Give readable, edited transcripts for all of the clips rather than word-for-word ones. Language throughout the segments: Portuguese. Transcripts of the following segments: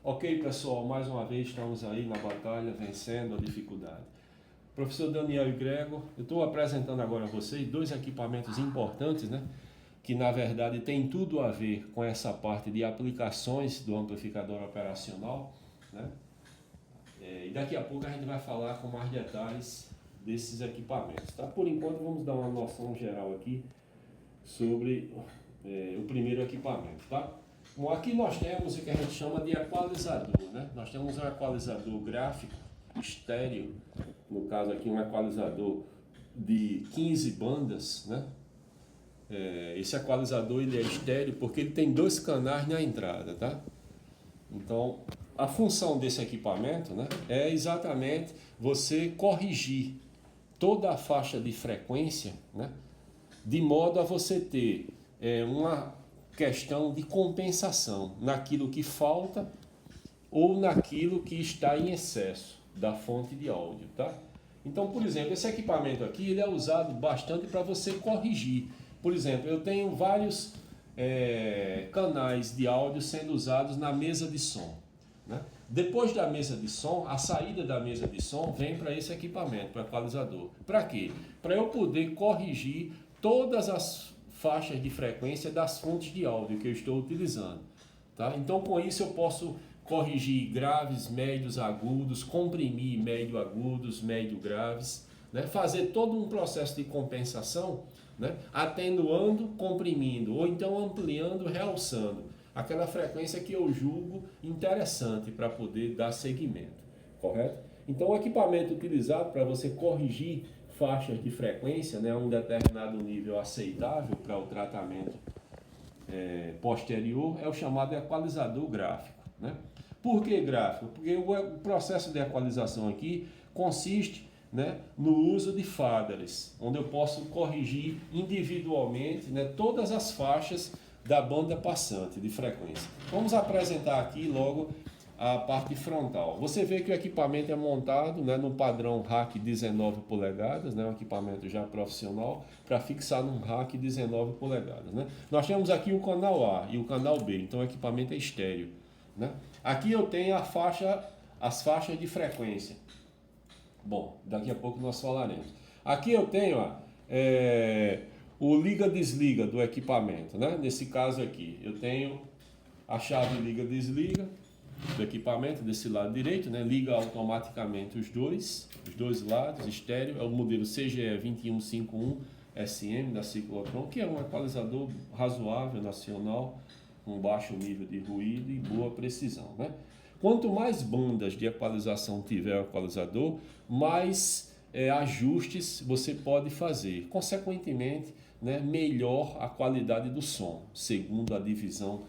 Ok, pessoal, mais uma vez estamos aí na batalha, vencendo a dificuldade. Professor Daniel e Gregor, eu estou apresentando agora a vocês dois equipamentos importantes, né? Que na verdade tem tudo a ver com essa parte de aplicações do amplificador operacional, né? E daqui a pouco a gente vai falar com mais detalhes desses equipamentos, tá? Por enquanto vamos dar uma noção geral aqui sobre o primeiro equipamento, tá? Bom, aqui nós temos o que a gente chama de equalizador, né? Nós temos um equalizador gráfico estéreo, no caso aqui um equalizador de 15 bandas, né? Esse equalizador ele é estéreo porque ele tem dois canais na entrada, tá? Então, a função desse equipamento, né, é exatamente você corrigir toda a faixa de frequência, né, de modo a você ter uma questão de compensação naquilo que falta ou naquilo que está em excesso da fonte de áudio, tá? Então, por exemplo, esse equipamento aqui ele é usado bastante para você corrigir. Por exemplo, eu tenho vários canais de áudio sendo usados na mesa de som, né? Depois da mesa de som, a saída da mesa de som vem para esse equipamento, para o equalizador. Para quê? Para eu poder corrigir todas as faixas de frequência das fontes de áudio que eu estou utilizando, tá? Então, com isso eu posso corrigir graves, médios, agudos, comprimir médio agudos, médio graves, né? Fazer todo um processo de compensação, né? Atenuando, comprimindo, ou então ampliando, realçando aquela frequência que eu julgo interessante para poder dar seguimento, correto? Então, o equipamento utilizado para você corrigir faixas de frequência, né, a um determinado nível aceitável para o tratamento posterior é o chamado equalizador gráfico, né? Por que gráfico? Porque o processo de equalização aqui consiste, né, no uso de faders, onde eu posso corrigir individualmente, né, todas as faixas da banda passante de frequência. Vamos apresentar aqui logo a parte frontal. Você vê que o equipamento é montado, né, no padrão rack 19 polegadas, né, um equipamento já profissional, para fixar num rack 19 polegadas. Né? Nós temos aqui o canal A e o canal B, então o equipamento é estéreo. Né? Aqui eu tenho as faixas de frequência. Bom, daqui a pouco nós falaremos. Aqui eu tenho o liga-desliga do equipamento. Né? Nesse caso aqui, eu tenho a chave liga-desliga do equipamento desse lado direito, né? Liga automaticamente os dois lados, estéreo, é o modelo CGE 2151 SM da Ciclotron, que é um equalizador razoável, nacional, com baixo nível de ruído e boa precisão, né? Quanto mais bandas de equalização tiver o equalizador, mais ajustes você pode fazer. Consequentemente, né, melhor a qualidade do som, segundo a divisão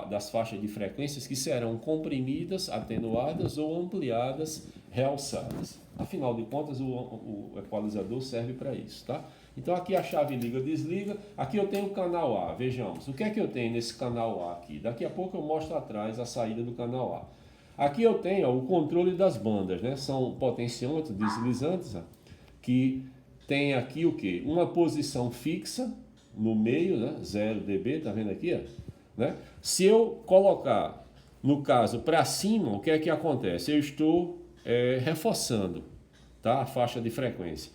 das faixas de frequências que serão comprimidas, atenuadas ou ampliadas, realçadas. Afinal de contas, o equalizador serve para isso, tá? Então aqui a chave liga-desliga, aqui eu tenho o canal A, vejamos, o que é que eu tenho nesse canal A aqui? Daqui a pouco eu mostro atrás a saída do canal A. Aqui eu tenho o controle das bandas, né? São potenciômetros deslizantes, que tem aqui o quê? Uma posição fixa no meio, né? 0 dB, tá vendo aqui, ó? Né? Se eu colocar, no caso, para cima, o que é que acontece? Eu estou reforçando, tá? A faixa de frequência.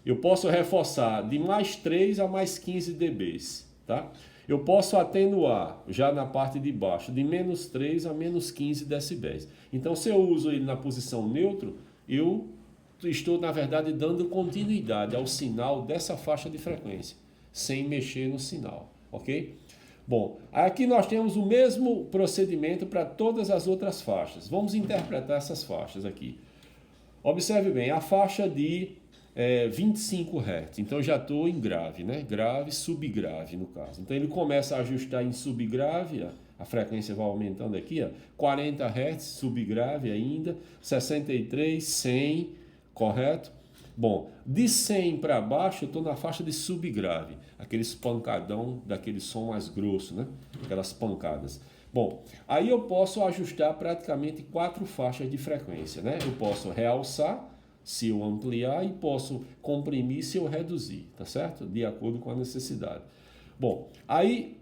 Eu posso reforçar de mais 3 a mais 15 dB. Tá? Eu posso atenuar, já na parte de baixo, de menos 3 a menos 15 decibéis. Então, se eu uso ele na posição neutro, eu estou, na verdade, dando continuidade ao sinal dessa faixa de frequência, sem mexer no sinal, ok? Bom, aqui nós temos o mesmo procedimento para todas as outras faixas. Vamos interpretar essas faixas aqui. Observe bem, a faixa de 25 Hz. Então já estou em grave, né? Grave, subgrave no caso. Então ele começa a ajustar em subgrave, a frequência vai aumentando aqui, 40 Hz, subgrave ainda, 63, 100, correto? Bom, de 100 para baixo eu estou na faixa de subgrave, aqueles pancadão daquele som mais grosso, né? Aquelas pancadas. Bom, aí eu posso ajustar praticamente 4 faixas de frequência, né? Eu posso realçar se eu ampliar e posso comprimir se eu reduzir, tá certo? De acordo com a necessidade. Bom, aí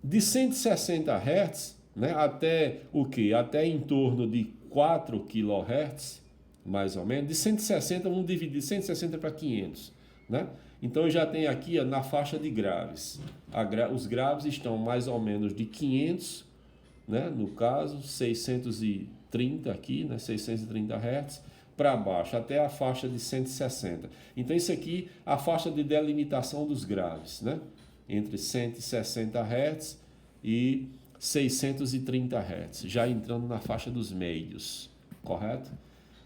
de 160 Hz né, até o quê? Até em torno de 4 kHz, mais ou menos. De 160, vamos dividir 160 para 500, né? Então eu já tenho aqui na faixa de graves. Os graves estão mais ou menos de 500, né, no caso, 630 aqui, né, 630 Hz, para baixo, até a faixa de 160. Então isso aqui, a faixa de delimitação dos graves, né, entre 160 Hz e 630 Hz, já entrando na faixa dos médios, correto?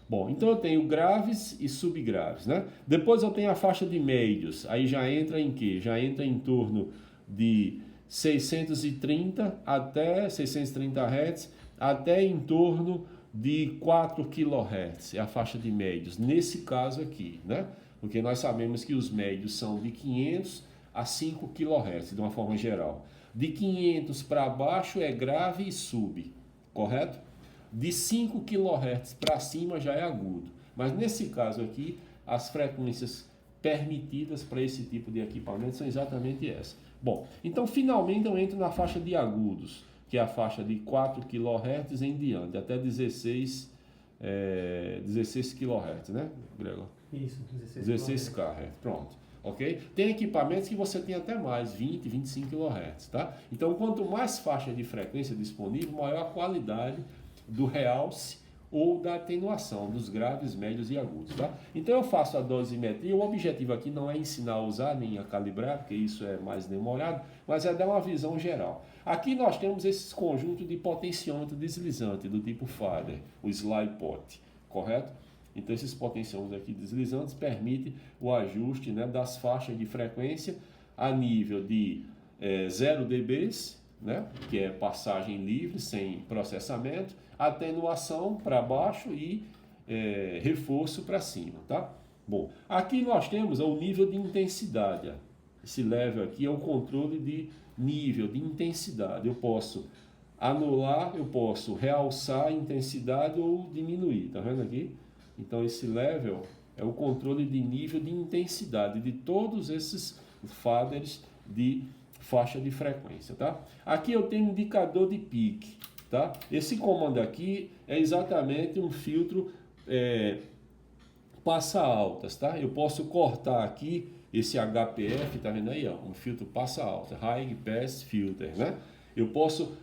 Bom, então eu tenho graves e subgraves, né? Depois eu tenho a faixa de médios, aí já entra em quê? Já entra em torno de 630 até 630 Hz, até em torno de 4 kHz, é a faixa de médios, nesse caso aqui, né? Porque nós sabemos que os médios são de 500 a 5 kHz, de uma forma geral. De 500 para baixo é grave e sub, correto? De 5 kHz para cima já é agudo. Mas nesse caso aqui, as frequências permitidas para esse tipo de equipamento são exatamente essas. Bom, então finalmente eu entro na faixa de agudos, que é a faixa de 4 kHz em diante, até 16 kHz, né, Gregor? Isso, 16 kHz, pronto. Ok? Tem equipamentos que você tem até mais, 20, 25 kHz, tá? Então, quanto mais faixa de frequência disponível, maior a qualidade do realce ou da atenuação dos graves, médios e agudos, tá? Então eu faço a dosimetria, o objetivo aqui não é ensinar a usar nem a calibrar, porque isso é mais demorado, mas é dar uma visão geral. Aqui nós temos esse conjunto de potenciômetro deslizante do tipo Fader, o SlidePot, correto? Então esses potenciômetros aqui deslizantes permitem o ajuste, né, das faixas de frequência a nível de 0 dB, né, que é passagem livre, sem processamento, atenuação para baixo e reforço para cima, tá? Bom, aqui nós temos o nível de intensidade. Esse level aqui é o controle de nível de intensidade. Eu posso anular, eu posso realçar a intensidade ou diminuir, tá vendo aqui? Então esse level é o controle de nível de intensidade de todos esses faders de faixa de frequência, tá? Aqui eu tenho um indicador de pique, tá? Esse comando aqui é exatamente um filtro passa altas, tá? Eu posso cortar aqui esse HPF, tá vendo aí, ó, um filtro passa alta, High Pass Filter, né? Eu posso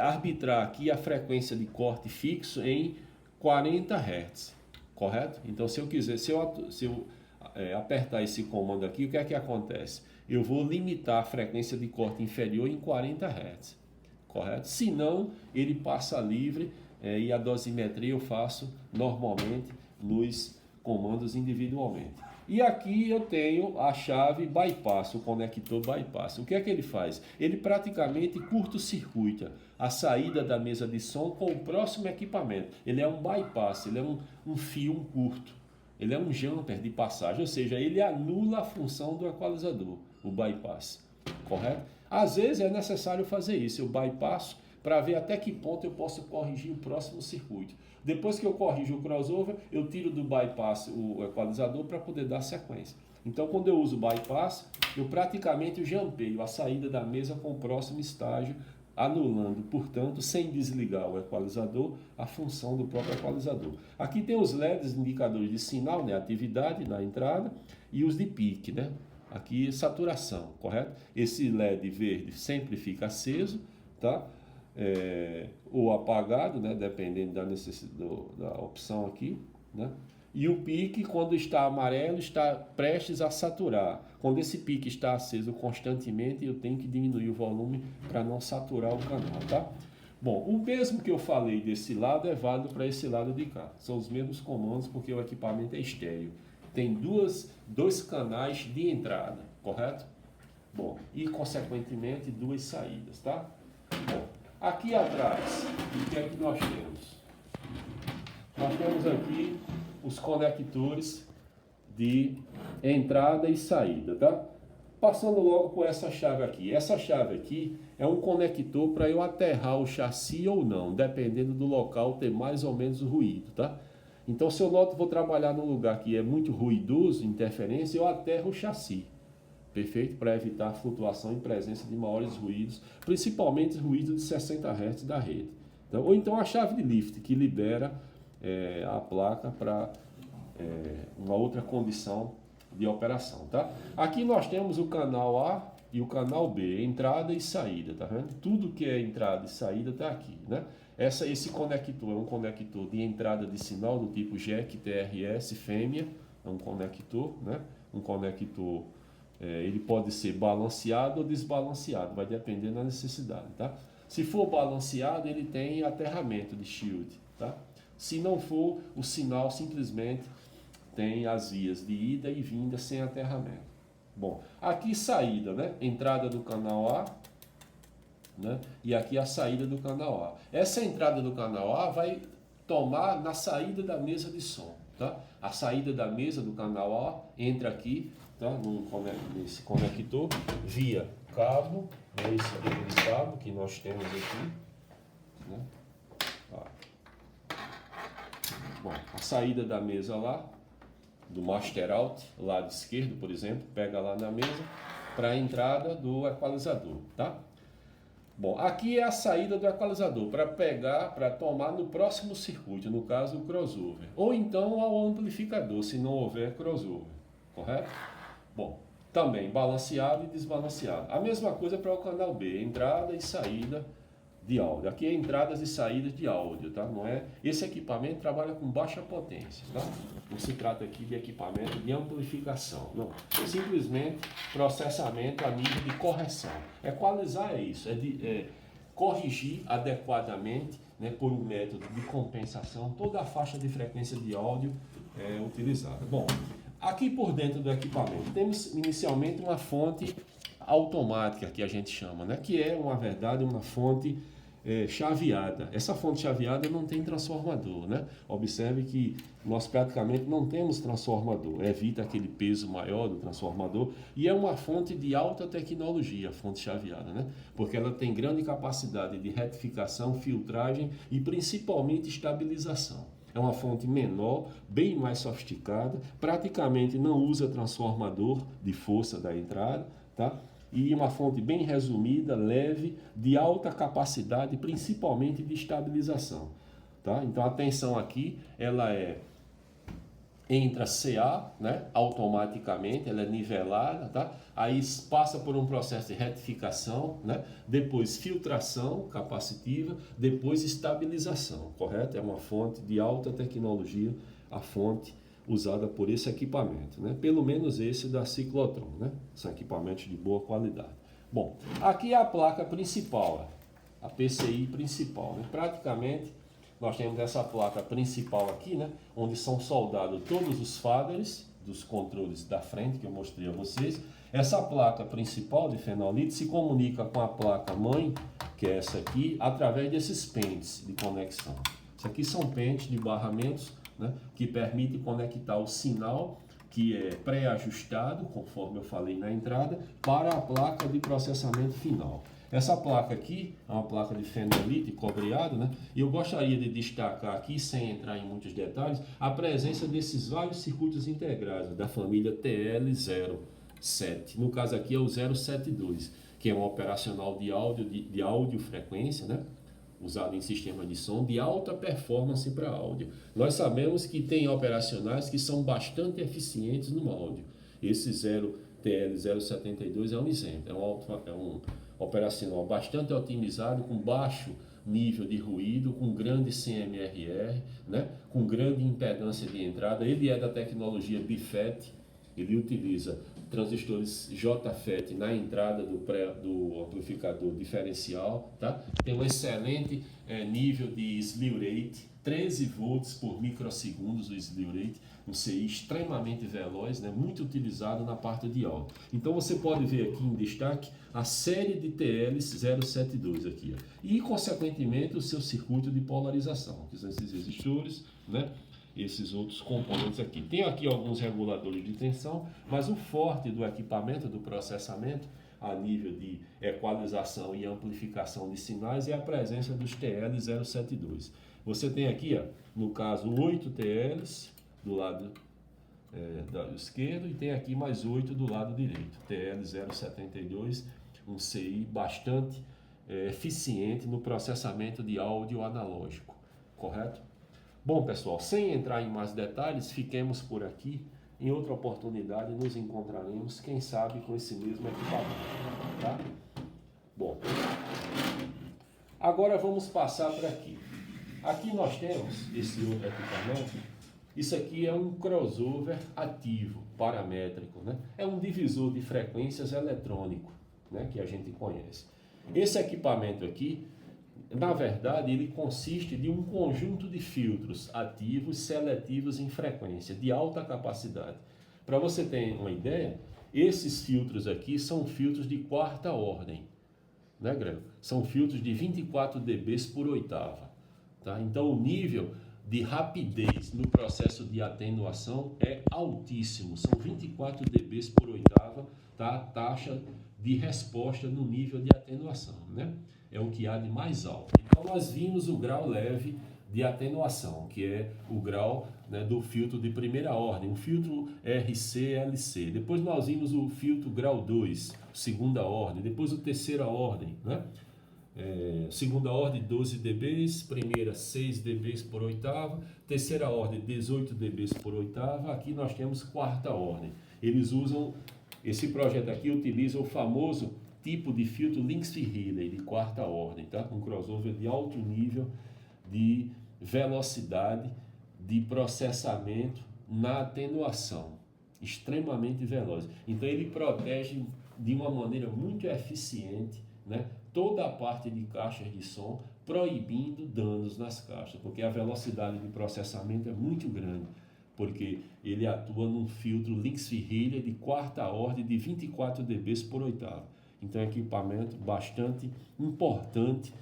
arbitrar aqui a frequência de corte fixo em 40 Hz, correto? Então se eu quiser, se eu apertar esse comando aqui, o que é que acontece? Eu vou limitar a frequência de corte inferior em 40 Hz, correto? Se não, ele passa livre e a dosimetria eu faço normalmente nos comandos individualmente. E aqui eu tenho a chave bypass, o conector bypass. O que é que ele faz? Ele praticamente curto-circuita a saída da mesa de som com o próximo equipamento. Ele é um bypass, ele é um fio curto. Ele é um jumper de passagem, ou seja, ele anula a função do equalizador, o bypass, correto? Às vezes é necessário fazer isso, eu bypasso para ver até que ponto eu posso corrigir o próximo circuito. Depois que eu corrijo o crossover, eu tiro do bypass o equalizador para poder dar sequência. Então, quando eu uso o bypass, eu praticamente jampeio a saída da mesa com o próximo estágio, anulando, portanto, sem desligar o equalizador, a função do próprio equalizador. Aqui tem os LEDs, indicadores de sinal, né, atividade na entrada, e os de pique, né? Aqui saturação, correto? Esse LED verde sempre fica aceso, tá? Ou apagado, né, dependendo da necessidade, da opção aqui, né? E o pique, quando está amarelo, está prestes a saturar. Quando esse pique está aceso constantemente, eu tenho que diminuir o volume para não saturar o canal, tá? Bom, o mesmo que eu falei desse lado é válido para esse lado de cá. São os mesmos comandos porque o equipamento é estéreo. Tem dois canais de entrada, correto? Bom, e consequentemente duas saídas, tá? Bom, aqui atrás, o que é que nós temos? Nós temos aqui os conectores de entrada e saída, tá? Passando logo por essa chave aqui. Essa chave aqui é um conector para eu aterrar o chassi ou não, dependendo do local ter mais ou menos ruído, tá? Então, se eu noto que vou trabalhar num lugar que é muito ruidoso, interferência, eu aterro o chassi, perfeito? Para evitar flutuação e presença de maiores ruídos, principalmente ruídos de 60 Hz da rede. Então, ou então a chave de lift, que libera a placa para uma outra condição de operação, tá? Aqui nós temos o canal A e o canal B, entrada e saída, tá vendo? Tudo que é entrada e saída está aqui, né? Esse conector é um conector de entrada de sinal do tipo jack TRS fêmea, é um conector, né? Um conector, ele pode ser balanceado ou desbalanceado, vai depender da necessidade, tá? Se for balanceado, ele tem aterramento de shield, tá? Se não for, o sinal simplesmente tem as vias de ida e vinda sem aterramento. Bom, aqui saída, né? Entrada do canal A, né? E aqui a saída do canal A. Essa entrada do canal A vai tomar na saída da mesa de som, tá? A saída da mesa do canal A entra aqui, tá? Nesse conector via cabo, esse tipo de cabo que nós temos aqui, né? Bom, a saída da mesa lá, do master out, lado esquerdo, por exemplo, pega lá na mesa, para a entrada do equalizador, tá? Bom, aqui é a saída do equalizador, para tomar no próximo circuito, no caso o crossover, ou então ao amplificador, se não houver crossover, correto? Bom, também balanceado e desbalanceado. A mesma coisa para o canal B, entrada e saída de áudio. Aqui é entradas e saídas de áudio, tá? Não é? Esse equipamento trabalha com baixa potência, tá? Não se trata aqui de equipamento de amplificação, não. Simplesmente processamento a nível de correção. Equalizar é isso, corrigir adequadamente, né, por um método de compensação toda a faixa de frequência de áudio utilizada. Bom, aqui por dentro do equipamento temos inicialmente uma fonte automática, que a gente chama, né, que é, na verdade, uma fonte chaveada. Essa fonte chaveada não tem transformador, né? Observe que nós praticamente não temos transformador, evita aquele peso maior do transformador, e é uma fonte de alta tecnologia, a fonte chaveada, né? Porque ela tem grande capacidade de retificação, filtragem e principalmente estabilização. É uma fonte menor, bem mais sofisticada, praticamente não usa transformador de força da entrada, tá? E uma fonte bem resumida, leve, de alta capacidade, principalmente de estabilização, tá? Então a tensão aqui, ela entra CA, né, automaticamente, ela é nivelada, tá? Aí passa por um processo de retificação, né? Depois filtração capacitiva, depois estabilização, correto? É uma fonte de alta tecnologia, a fonte usada por esse equipamento, né? Pelo menos esse da Ciclotron, né? São equipamentos de boa qualidade. Bom, aqui é a placa principal, a PCI principal, né? Praticamente nós temos essa placa principal aqui, né? Onde são soldados todos os faders dos controles da frente que eu mostrei a vocês. Essa placa principal de fenolite se comunica com a placa mãe, que é essa aqui, através desses pentes de conexão. Isso aqui são pentes de barramentos, né, que permite conectar o sinal que é pré-ajustado, conforme eu falei na entrada, para a placa de processamento final. Essa placa aqui é uma placa de fenolite cobreado, né? E eu gostaria de destacar aqui, sem entrar em muitos detalhes, a presença desses vários circuitos integrados da família TL07. No caso aqui é o 072, que é um operacional de áudio frequência, né? Usado em sistema de som de alta performance para áudio. Nós sabemos que tem operacionais que são bastante eficientes no áudio. Esse TL072 é um exemplo, é um operacional bastante otimizado, com baixo nível de ruído, com grande CMRR, né? Com grande impedância de entrada. Ele é da tecnologia BIFET, ele utiliza transistores JFET na entrada do amplificador diferencial, tá? Tem um excelente nível de slew rate, 13 volts por microsegundos o slew rate, um CI extremamente veloz, né? Muito utilizado na parte de áudio. Então você pode ver aqui em destaque a série de TL072 aqui, ó. E consequentemente o seu circuito de polarização, que são esses resistores, né? Esses outros componentes aqui. Tem aqui alguns reguladores de tensão, mas o forte do equipamento, do processamento, a nível de equalização e amplificação de sinais, é a presença dos TL072. Você tem aqui, ó, no caso, 8 TLs do lado do lado esquerdo e tem aqui mais 8 do lado direito. TL072, um CI bastante eficiente no processamento de áudio analógico, correto? Bom, pessoal, sem entrar em mais detalhes, fiquemos por aqui. Em outra oportunidade nos encontraremos, quem sabe, com esse mesmo equipamento, tá? Bom, agora vamos passar para aqui. Aqui nós temos esse outro equipamento. Isso aqui é um crossover ativo, paramétrico, né? É um divisor de frequências eletrônico, né, que a gente conhece. Esse equipamento aqui, na verdade, ele consiste de um conjunto de filtros ativos seletivos em frequência, de alta capacidade. Para você ter uma ideia, esses filtros aqui são filtros de quarta ordem, né, Grego? São filtros de 24 dB por oitava, tá? Então, o nível de rapidez no processo de atenuação é altíssimo, são 24 dB por oitava, tá? A taxa de resposta no nível de atenuação, né? É o que há de mais alto. Então nós vimos o grau leve de atenuação, que é o grau, né, do filtro de primeira ordem, o filtro RC-LC. Depois nós vimos o filtro grau 2, segunda ordem, depois o terceira ordem, né? Segunda ordem 12 dB, primeira 6 dB por oitava, terceira ordem 18 dB por oitava, aqui nós temos quarta ordem. Eles usam, esse projeto aqui utiliza o famoso tipo de filtro Linksfield de quarta ordem, tá? Um crossover de alto nível de velocidade de processamento na atenuação, extremamente veloz. Então ele protege de uma maneira muito eficiente, né, toda a parte de caixas de som, proibindo danos nas caixas, porque a velocidade de processamento é muito grande, porque ele atua num filtro Linksfield de quarta ordem de 24 dB por oitava. Então é um equipamento bastante importante,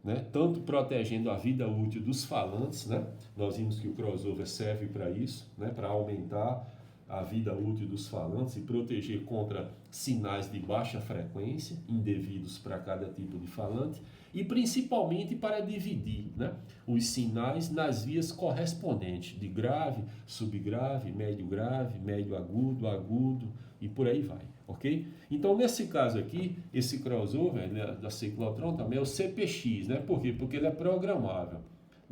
né? Tanto protegendo a vida útil dos falantes, né? Nós vimos que o crossover serve para isso, né? Para aumentar a vida útil dos falantes e proteger contra sinais de baixa frequência, indevidos para cada tipo de falante, e principalmente para dividir, né, os sinais nas vias correspondentes, de grave, subgrave, médio agudo, agudo e por aí vai, ok? Então, nesse caso aqui, esse crossover, né, da ciclotron também é o CPX, né? Por quê? Porque ele é programável.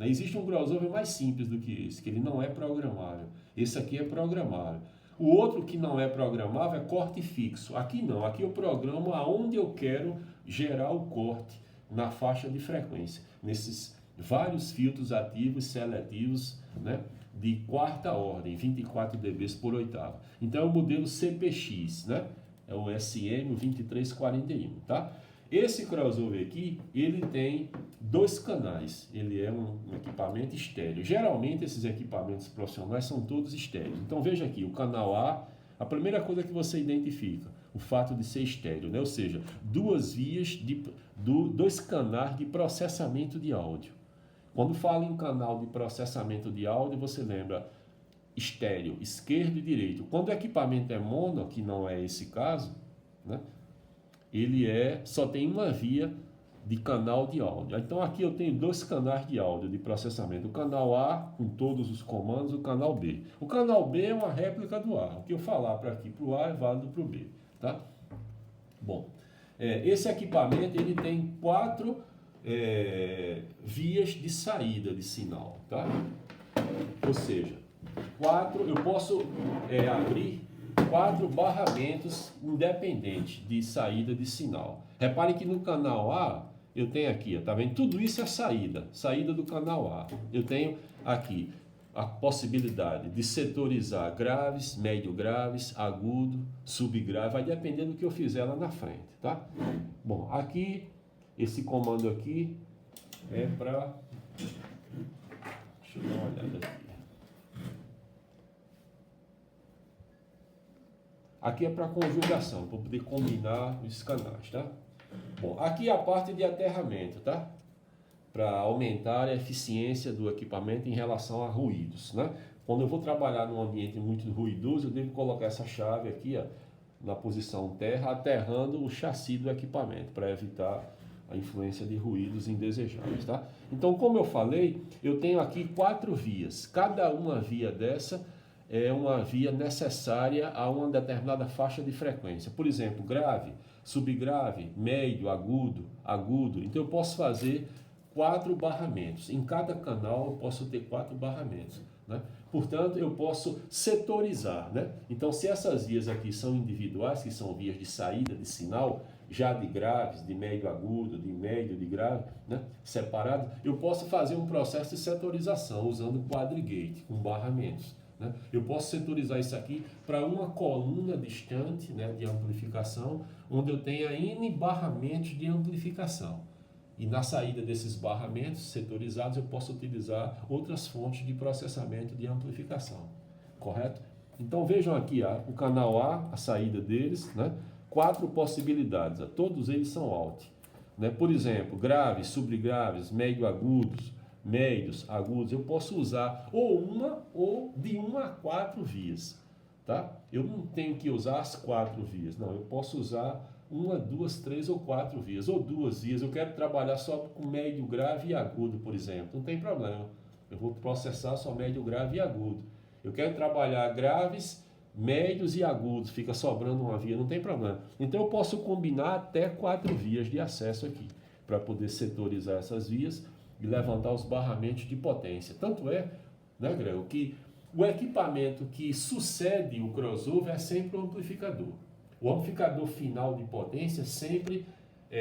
Existe um crossover mais simples do que esse, que ele não é programável. Esse aqui é programável. O outro que não é programável é corte fixo. Aqui não, aqui eu programo aonde eu quero gerar o corte na faixa de frequência. Nesses vários filtros ativos seletivos, né, de quarta ordem, 24 dB por oitava. Então é o modelo CPX, né? É o SM2341, tá? Esse crossover aqui, ele tem 2 canais, ele é um equipamento estéreo. Geralmente esses equipamentos profissionais são todos estéreos. Então veja aqui, o canal A primeira coisa que você identifica, o fato de ser estéreo, né? Ou seja, 2 vias, 2 canais de processamento de áudio. Quando fala em canal de processamento de áudio, você lembra estéreo, esquerdo e direito. Quando o equipamento é mono, que não é esse caso, né? Ele só tem uma via de canal de áudio. Então aqui eu tenho 2 canais de áudio de processamento. O canal A com todos os comandos, o canal B. O canal B é uma réplica do A. O que eu falar para aqui para o A é válido para o B, tá? Bom, esse equipamento ele tem 4 vias de saída de sinal, tá? Ou seja, eu posso abrir 4 barramentos independentes de saída de sinal. Repare que no canal A, eu tenho aqui, tá vendo? Tudo isso é saída do canal A. Eu tenho aqui a possibilidade de setorizar graves, médio graves, agudo, subgrave, vai depender do que eu fizer lá na frente, tá? Bom, aqui, esse comando aqui é para... Deixa eu dar uma olhada aqui. Aqui é para conjugação, para poder combinar os canais, tá? Bom, aqui é a parte de aterramento, tá? Para aumentar a eficiência do equipamento em relação a ruídos, né? Quando eu vou trabalhar num ambiente muito ruidoso, eu devo colocar essa chave aqui, ó, na posição terra, aterrando o chassi do equipamento, para evitar a influência de ruídos indesejáveis, tá? Então, como eu falei, eu tenho aqui 4 vias. Cada uma via dessa é uma via necessária a uma determinada faixa de frequência. Por exemplo, grave, subgrave, médio, agudo, agudo. Então eu posso fazer 4 barramentos. Em cada canal eu posso ter 4 barramentos, né? Portanto, eu posso setorizar, né? Então, se essas vias aqui são individuais, que são vias de saída de sinal, já de graves, de médio agudo, de médio, de grave, né? Separado, eu posso fazer um processo de setorização usando quadrigate, com barramentos, né? Eu posso setorizar isso aqui para uma coluna distante, né, de amplificação, onde eu tenha N barramentos de amplificação. E na saída desses barramentos setorizados eu posso utilizar outras fontes de processamento de amplificação, correto? Então vejam aqui o canal A, a saída deles, né? 4 possibilidades, todos eles são alt, né? Por exemplo, graves, subgraves, médio agudos, médios, agudos, eu posso usar ou de 1 a 4 vias, tá? Eu não tenho que usar as 4 vias, não, eu posso usar 1, 2, 3 ou 4 vias, ou 2 vias. Eu quero trabalhar só com médio, grave e agudo, por exemplo. Não tem problema. Eu vou processar só médio, grave e agudo. Eu quero trabalhar graves, médios e agudos. Fica sobrando uma via, não tem problema. Então eu posso combinar até 4 vias de acesso aqui, para poder setorizar essas vias e levantar os barramentos de potência. Tanto é, né, Grego, que o equipamento que sucede o crossover é sempre o amplificador. O amplificador final de potência sempre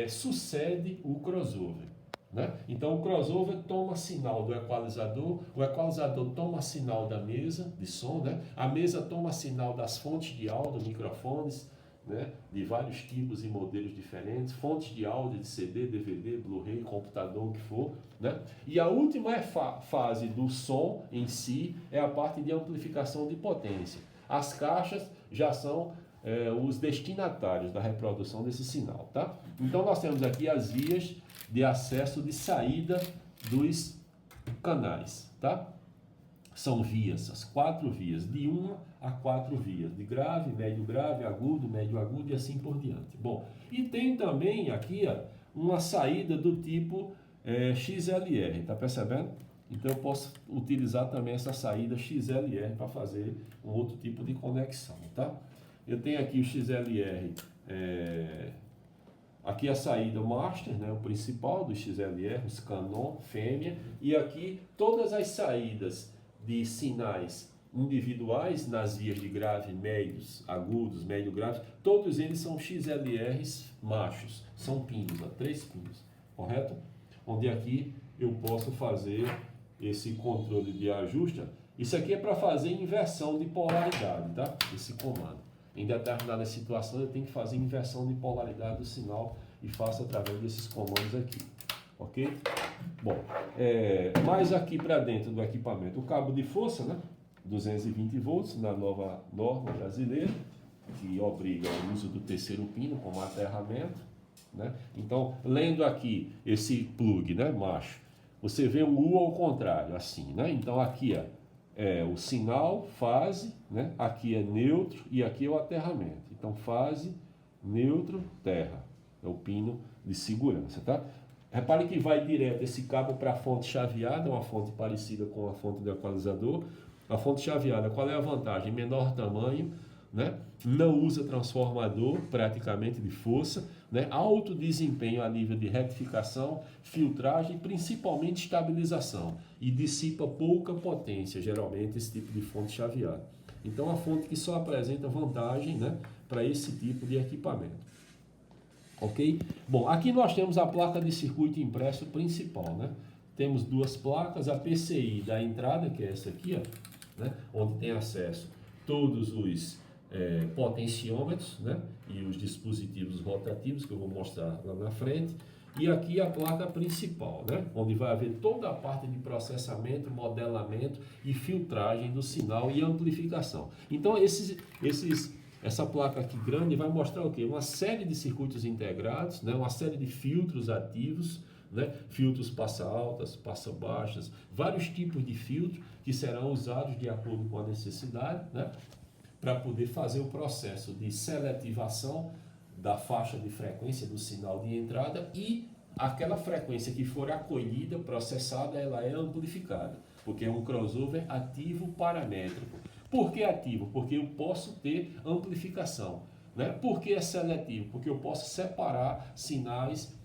sucede o crossover, né? Então o crossover toma sinal do equalizador, o equalizador toma sinal da mesa de som, né? A mesa toma sinal das fontes de áudio, microfones, né, de vários tipos e modelos diferentes, fontes de áudio de CD, DVD, Blu-ray, computador, o que for, né? E a última fase do som em si é a parte de amplificação de potência. As caixas já são os destinatários da reprodução desse sinal, tá? Então nós temos aqui as vias de acesso de saída dos canais, tá? São vias, as 4 vias, de 1 a 4 vias, de grave, médio agudo e assim por diante. Bom, e tem também aqui uma saída do tipo XLR, tá percebendo? Então eu posso utilizar também essa saída XLR para fazer um outro tipo de conexão, tá? Eu tenho aqui o XLR, aqui a saída master, né, o principal do XLR, os Canon, fêmea, e aqui todas as saídas de sinais individuais nas vias de grave, médios, agudos, médio graves, todos eles são XLRs machos, são pinos, 3 pinos, correto? Onde aqui eu posso fazer esse controle de ajuste. Isso aqui é para fazer inversão de polaridade, tá? Esse comando. Em determinadas situações eu tenho que fazer inversão de polaridade do sinal e faço através desses comandos aqui, ok? Bom, mais aqui para dentro do equipamento, o cabo de força, né? 220 volts na nova norma brasileira, que obriga o uso do terceiro pino como aterramento, né? Então, lendo aqui esse plug, né, macho, você vê o U ao contrário, assim, né? Então aqui é o sinal, fase, né? Aqui é neutro e aqui é o aterramento. Então fase, neutro, terra. É o pino de segurança, tá? Repare que vai direto esse cabo para a fonte chaveada, uma fonte parecida com a fonte do equalizador. A fonte chaveada, qual é a vantagem? Menor tamanho, né? Não usa transformador praticamente de força, né? Alto desempenho a nível de retificação, filtragem e principalmente estabilização, e dissipa pouca potência, geralmente esse tipo de fonte chaveada. Então a fonte que só apresenta vantagem, né, para esse tipo de equipamento. Ok? Bom, aqui nós temos a placa de circuito impresso principal, né? Temos 2 placas, a PCI da entrada, que é essa aqui, ó, né? Onde tem acesso todos os potenciômetros, né? E os dispositivos rotativos, que eu vou mostrar lá na frente. E aqui a placa principal, né? Onde vai haver toda a parte de processamento, modelamento e filtragem do sinal e amplificação. Então, essa placa aqui grande vai mostrar o quê? Uma série de circuitos integrados, né? Uma série de filtros ativos, né? Filtros passa-altas, passa-baixas, vários tipos de filtros que serão usados de acordo com a necessidade, né? Para poder fazer o processo de seletivação da faixa de frequência do sinal de entrada, e aquela frequência que for acolhida, processada, ela é amplificada, porque é um crossover ativo paramétrico. Por que ativo? Porque eu posso ter amplificação. Né? Por que é seletivo? Porque eu posso separar sinais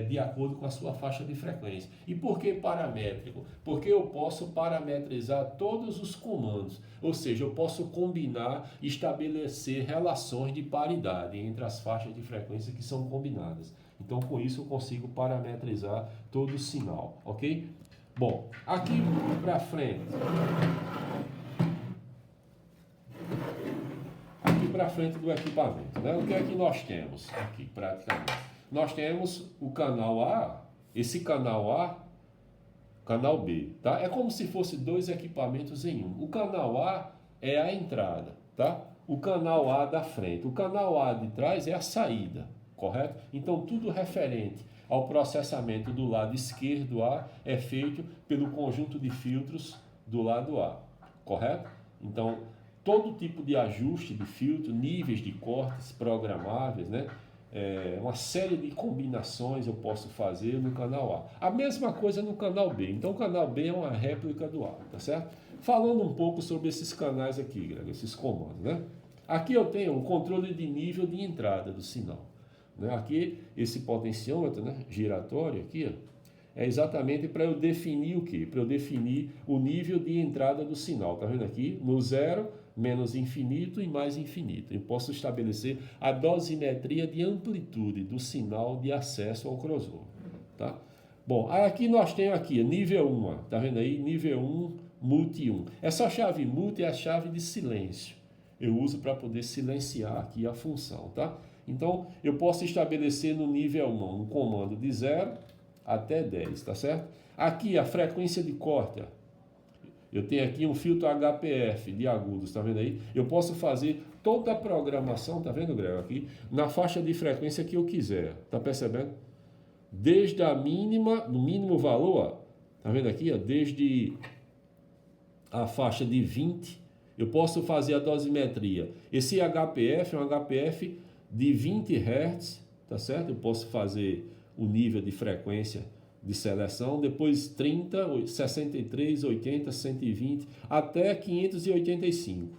de acordo com a sua faixa de frequência. E por que paramétrico? Porque eu posso parametrizar todos os comandos, ou seja, eu posso combinar, estabelecer relações de paridade entre as faixas de frequência que são combinadas. Então, com isso, eu consigo parametrizar todo o sinal, ok? Bom, aqui para frente, do equipamento, né? O que é que nós temos aqui, praticamente? Nós temos o canal A, esse canal A, canal B, tá? É como se fosse dois equipamentos em um. O canal A é a entrada, tá? O canal A da frente. O canal A de trás é a saída, correto? Então, tudo referente ao processamento do lado esquerdo A é feito pelo conjunto de filtros do lado A, correto? Então, todo tipo de ajuste de filtro, níveis de cortes programáveis, né? Uma série de combinações eu posso fazer no canal A. A mesma coisa no canal B. Então, o canal B é uma réplica do A, tá certo? Falando um pouco sobre esses canais aqui, Greg, esses comandos, né? Aqui eu tenho um controle de nível de entrada do sinal. Né? Aqui, esse potenciômetro, né, giratório aqui, ó, é exatamente para eu definir o quê? Para eu definir o nível de entrada do sinal. Tá vendo aqui? No zero, menos infinito e mais infinito. Eu posso estabelecer a dosimetria de amplitude do sinal de acesso ao crossover. Tá? Bom, aqui nós temos aqui, nível 1. Ó, tá vendo aí? Nível 1, multi 1. Essa chave multi é a chave de silêncio. Eu uso para poder silenciar aqui a função. Tá? Então, eu posso estabelecer no nível 1 um comando de 0 até 10, tá certo? Aqui a frequência de corte, ó. Eu tenho aqui um filtro HPF de agudos, tá vendo aí? Eu posso fazer toda a programação, tá vendo, Greg, aqui, na faixa de frequência que eu quiser, tá percebendo? Desde a mínima, no mínimo valor, ó, tá vendo aqui, ó, desde a faixa de 20, eu posso fazer a dosimetria. Esse HPF é um HPF de 20 Hz, tá certo? Eu posso fazer o nível de frequência de seleção, depois 30, 63, 80, 120, até 585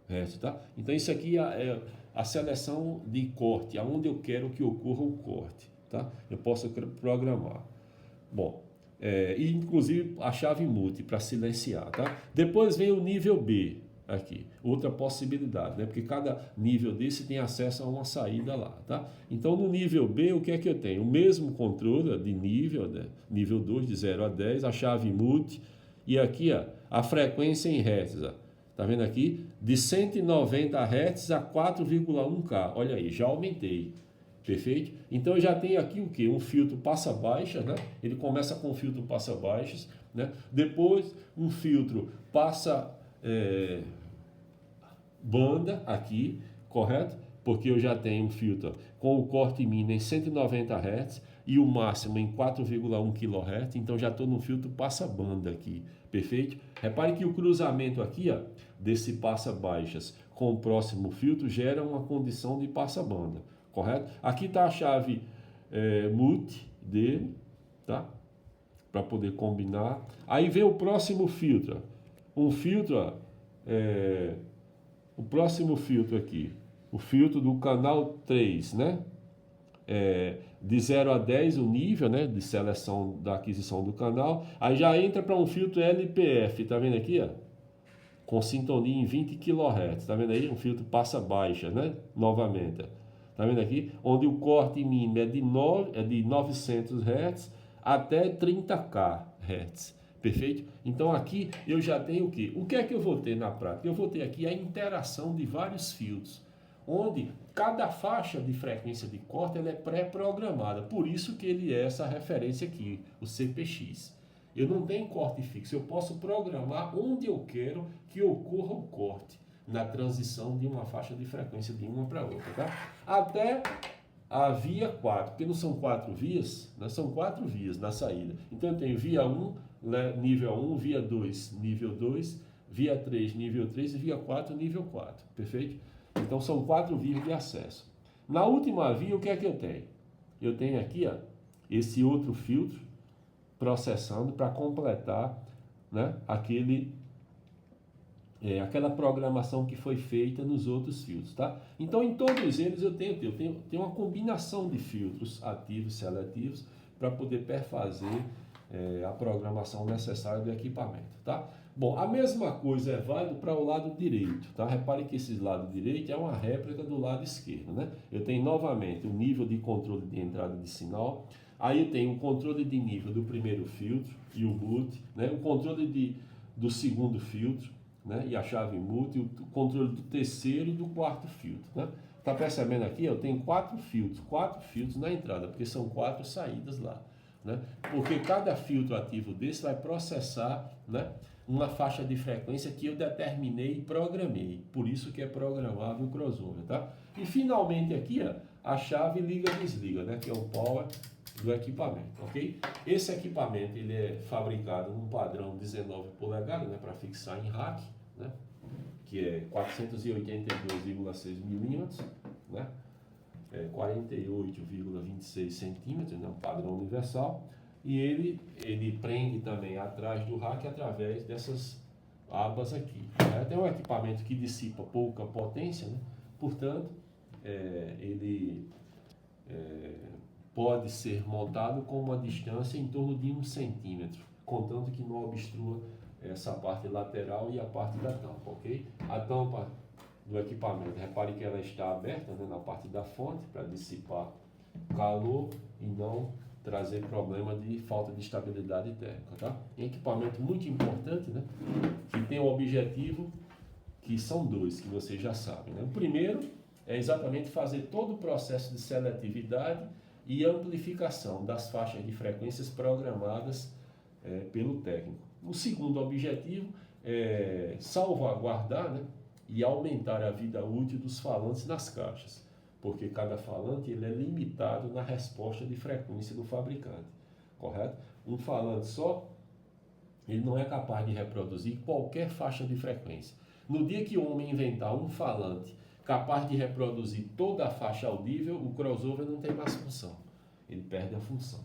Hz, tá? Então isso aqui é a seleção de corte, aonde eu quero que ocorra o corte, tá? Eu posso programar. Bom, e inclusive a chave multi para silenciar, tá? Depois vem o nível B, aqui, outra possibilidade, né? Porque cada nível desse tem acesso a uma saída lá, tá? Então, no nível B, o que é que eu tenho? O mesmo controle de nível, né? Nível 2, de 0 a 10, a chave multi, e aqui, ó, a frequência em Hz, ó. Tá vendo aqui? De 190 Hz a 4,1K, olha aí, já aumentei. Perfeito? Então, eu já tenho aqui o que? Um filtro passa-baixa, né? Ele começa com um filtro passa-baixas, né? Depois, um filtro passa... banda aqui, correto? Porque eu já tenho um filtro com o corte mínimo em 190 Hz e o máximo em 4,1 kHz, então já estou no filtro passa-banda aqui, perfeito? Repare que o cruzamento aqui, ó, desse passa-baixas com o próximo filtro gera uma condição de passa-banda, correto? Aqui está a chave multi dele, tá? Para poder combinar. Aí vem o próximo filtro, um filtro, ó, o próximo filtro aqui, o filtro do canal 3, né? De 0 a 10 o nível, né, de seleção da aquisição do canal. Aí já entra para um filtro LPF, tá vendo aqui, ó? Com sintonia em 20 kHz, tá vendo aí? Um filtro passa baixa, né? Novamente, tá vendo aqui? Onde o corte mínimo é de 900 Hz até 30K Hz. Perfeito? Então aqui eu já tenho o quê? O que é que eu vou ter na prática? Eu vou ter aqui a interação de vários filtros, onde cada faixa de frequência de corte ela é pré-programada. Por isso que ele é essa referência aqui, o CPX. Eu não tenho corte fixo, eu posso programar onde eu quero que ocorra o corte, na transição de uma faixa de frequência de uma para outra, tá? Até a via 4, porque não são 4 vias, né? São 4 vias na saída. Então eu tenho via 1, nível 1, via 2, nível 2, via 3, nível 3 e via 4, nível 4, perfeito? Então são 4 vias de acesso. Na última via, o que é que eu tenho? Eu tenho aqui, ó, esse outro filtro processando para completar, né, aquela programação que foi feita nos outros filtros, tá? Então, em todos eles eu tenho uma combinação de filtros ativos e seletivos para poder perfazer a programação necessária do equipamento, tá? Bom, a mesma coisa é válida para o lado direito, tá? Repare que esse lado direito é uma réplica do lado esquerdo, né? Eu tenho novamente o nível de controle de entrada de sinal, aí eu tenho o controle de nível do primeiro filtro e o boot, né? O controle do segundo filtro, né? E a chave mute, o controle do terceiro e do quarto filtro, né? Tá percebendo aqui? Eu tenho quatro filtros na entrada, porque são 4 saídas lá, né? Porque cada filtro ativo desse vai processar, né, uma faixa de frequência que eu determinei e programei, por isso que é programável o crossover, tá? E finalmente aqui, ó, a chave liga-desliga, né, que é o power do equipamento, ok? Esse equipamento ele é fabricado num padrão 19 polegadas, né, para fixar em rack, né, que é 482,6 milímetros, né, 48,26 centímetros, né, um padrão universal, e ele prende também atrás do rack através dessas abas aqui. Tem um equipamento que dissipa pouca potência, né, portanto, ele pode ser montado com uma distância em torno de 1 centímetro, contanto que não obstrua essa parte lateral e a parte da tampa, ok? A tampa do equipamento, repare que ela está aberta, né, na parte da fonte para dissipar calor e não trazer problema de falta de estabilidade térmica, tá? É um equipamento muito importante, né, que tem um objetivo que são dois, que vocês já sabem, né? O primeiro é exatamente fazer todo o processo de seletividade e amplificação das faixas de frequências programadas pelo técnico. O segundo objetivo é salvaguardar, né, e aumentar a vida útil dos falantes nas caixas, porque cada falante ele é limitado na resposta de frequência do fabricante, correto? Um falante só, ele não é capaz de reproduzir qualquer faixa de frequência. No dia que o homem inventar um falante capaz de reproduzir toda a faixa audível, o crossover não tem mais função, ele perde a função.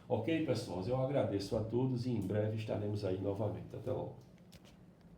Ok, pessoal? Eu agradeço a todos e em breve estaremos aí novamente. Até logo.